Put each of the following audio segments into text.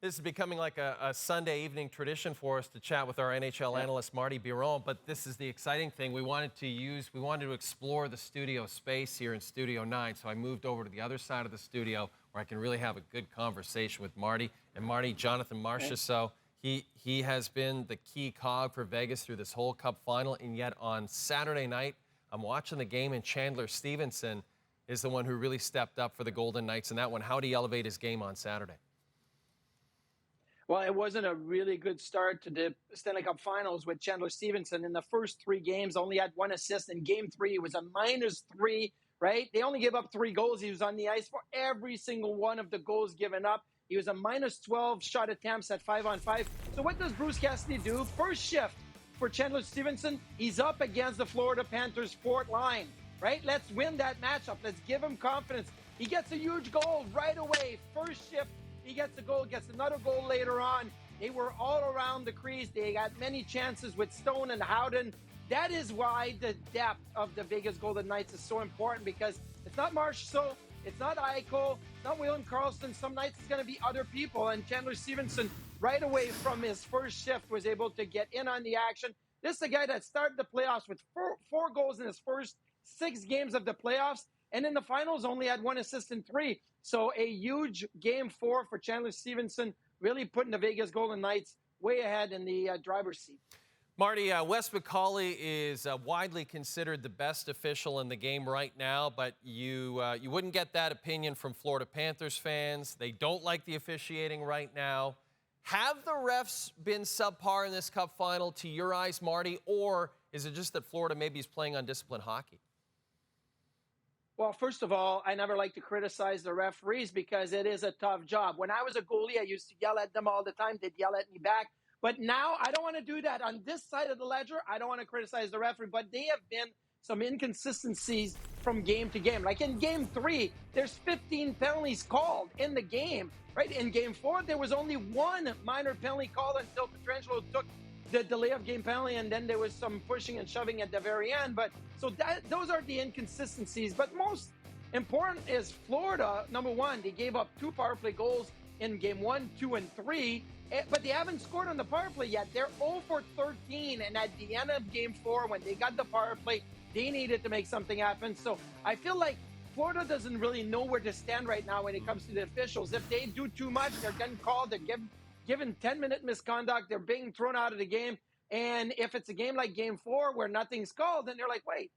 This is becoming like a Sunday evening tradition for us to chat with our NHL analyst, Martin Biron, but this is the exciting thing. We wanted to explore the studio space here in Studio 9, so I moved over to the other side of the studio where I can really have a good conversation with Marty. And Marty, Jonathan Marchessault, he has been the key cog for Vegas through this whole Cup final, and yet on Saturday night, I'm watching the game, and Chandler Stephenson is the one who really stepped up for the Golden Knights in that one. How did he elevate his game on Saturday? Well, it wasn't a really good start to the Stanley Cup Finals with Chandler Stephenson. In the first 3 games, only had 1 assist. In Game 3, it was a -3, right? They only gave up 3 goals. He was on the ice for every single one of the goals given up. He was a -12 shot attempts at 5-on-5. So what does Bruce Cassidy do? First shift for Chandler Stephenson, he's up against the Florida Panthers' fourth line, right? Let's win that matchup. Let's give him confidence. He gets a huge goal right away. First shift. He gets a goal, gets another goal later on. They were all around the crease. They got many chances with Stone and Howden. That is why the depth of the Vegas Golden Knights is so important, because it's not Marchessault, it's not Eichel, it's not William Karlsson. Some nights it's going to be other people. And Chandler Stephenson, right away from his first shift, was able to get in on the action. This is a guy that started the playoffs with four goals in his first 6 games of the playoffs. And in the finals, only had 1 assist in 3. So a huge Game 4 for Chandler Stephenson, really putting the Vegas Golden Knights way ahead in the driver's seat. Marty, Wes McCauley is widely considered the best official in the game right now, but you wouldn't get that opinion from Florida Panthers fans. They don't like the officiating right now. Have the refs been subpar in this Cup final to your eyes, Marty, or is it just that Florida maybe is playing undisciplined hockey? Well, first of all, I never like to criticize the referees because it is a tough job. When I was a goalie, I used to yell at them all the time. They'd yell at me back. But now I don't want to do that. On this side of the ledger, I don't want to criticize the referee, but they have been some inconsistencies from game to game. Like in Game 3, there's 15 penalties called in the game, right? In Game 4, there was only 1 minor penalty called until Pietrangelo took the delay of game penalty, and then there was some pushing and shoving at the very end. But so those are the inconsistencies. But most important is Florida, number one, they gave up 2 power play goals in Game 1, 2, and 3, but they haven't scored on the power play yet. They're 0 for 13, and at the end of Game 4, when they got the power play, they needed to make something happen. So I feel like Florida doesn't really know where to stand right now when it comes to the officials. If they do too much, they're getting called. They're given 10-minute misconduct. They're being thrown out of the game. And if it's a game like Game 4 where nothing's called, then they're like, wait,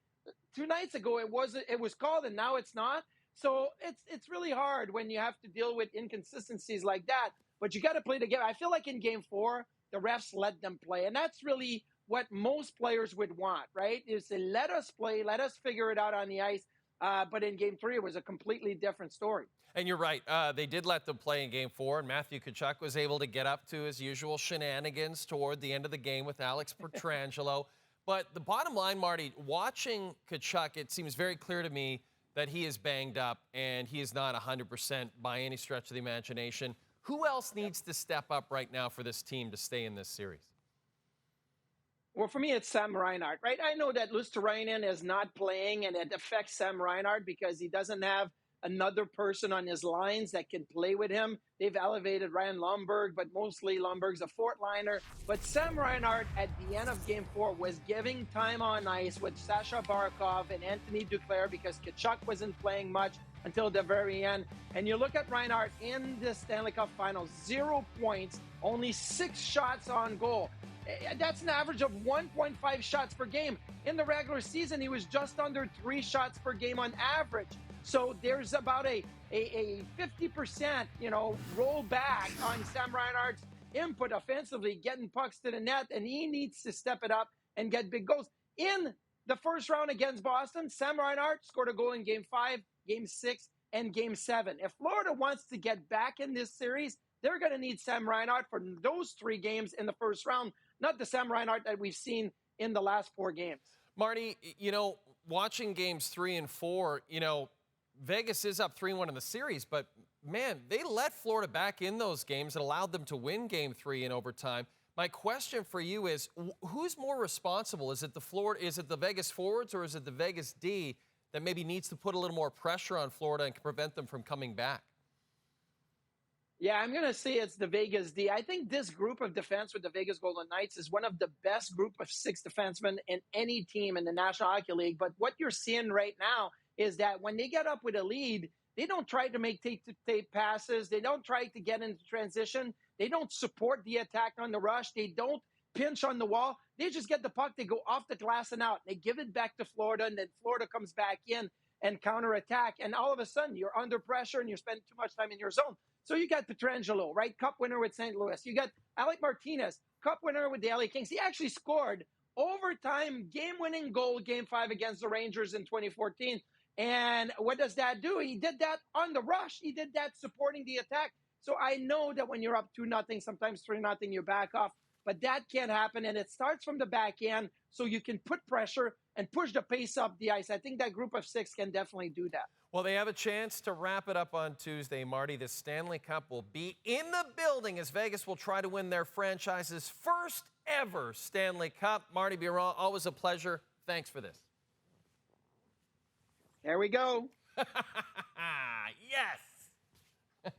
2 nights ago it was called and now it's not. So it's really hard when you have to deal with inconsistencies like that. But you got to play the game. I feel like in Game 4, the refs let them play. And that's really what most players would want, right? Is to let us play, let us figure it out on the ice. But in Game 3, it was a completely different story. And you're right. They did let them play in Game 4, and Matthew Tkachuk was able to get up to his usual shenanigans toward the end of the game with Alex Pietrangelo. But the bottom line, Marty, watching Tkachuk, it seems very clear to me that he is banged up and he is not 100% by any stretch of the imagination. Who else needs to step up right now for this team to stay in this series? Well, for me, it's Sam Reinhart, right? I know that Luostarinen is not playing, and it affects Sam Reinhart because he doesn't have another person on his lines that can play with him. They've elevated Ryan Lomberg, but mostly Lomberg's a fourth liner. But Sam Reinhart at the end of Game 4 was giving time on ice with Sasha Barkov and Anthony Duclair because Tkachuk wasn't playing much until the very end. And you look at Reinhart in the Stanley Cup Finals, 0 points, only 6 shots on goal. That's an average of 1.5 shots per game. In the regular season, he was just under 3 shots per game on average. So there's about a 50%, roll back on Sam Reinhart's input offensively, getting pucks to the net, and he needs to step it up and get big goals. In the first round against Boston, Sam Reinhart scored a goal in Game 5, Game 6, and Game 7. If Florida wants to get back in this series, they're going to need Sam Reinhart for those 3 games in the first round, not the Sam Reinhart that we've seen in the last 4 games. Marty, watching Games 3 and 4, Vegas is up 3-1 in the series, but man, they let Florida back in those games and allowed them to win Game 3 in overtime. My question for you is, who's more responsible? Is it the Vegas forwards, or is it the Vegas D that maybe needs to put a little more pressure on Florida and prevent them from coming back? Yeah, I'm going to say it's the Vegas D. I think this group of defense with the Vegas Golden Knights is one of the best group of 6 defensemen in any team in the National Hockey League. But what you're seeing right now is that when they get up with a lead, they don't try to make tape passes. They don't try to get into transition. They don't support the attack on the rush. They don't pinch on the wall. They just get the puck. They go off the glass and out. They give it back to Florida, and then Florida comes back in and counterattack. And all of a sudden, you're under pressure and you're spending too much time in your zone. So you got Pietrangelo, right? Cup winner with St. Louis. You got Alec Martinez, Cup winner with the LA Kings. He actually scored overtime game-winning goal, Game 5 against the Rangers in 2014. And what does that do? He did that on the rush. He did that supporting the attack. So I know that when you're up 2-0, sometimes 3-0, you back off. But that can't happen, and it starts from the back end so you can put pressure and push the pace up the ice. I think that group of 6 can definitely do that. Well, they have a chance to wrap it up on Tuesday, Marty. The Stanley Cup will be in the building as Vegas will try to win their franchise's first ever Stanley Cup. Marty Biron, always a pleasure. Thanks for this. Here we go. Yes.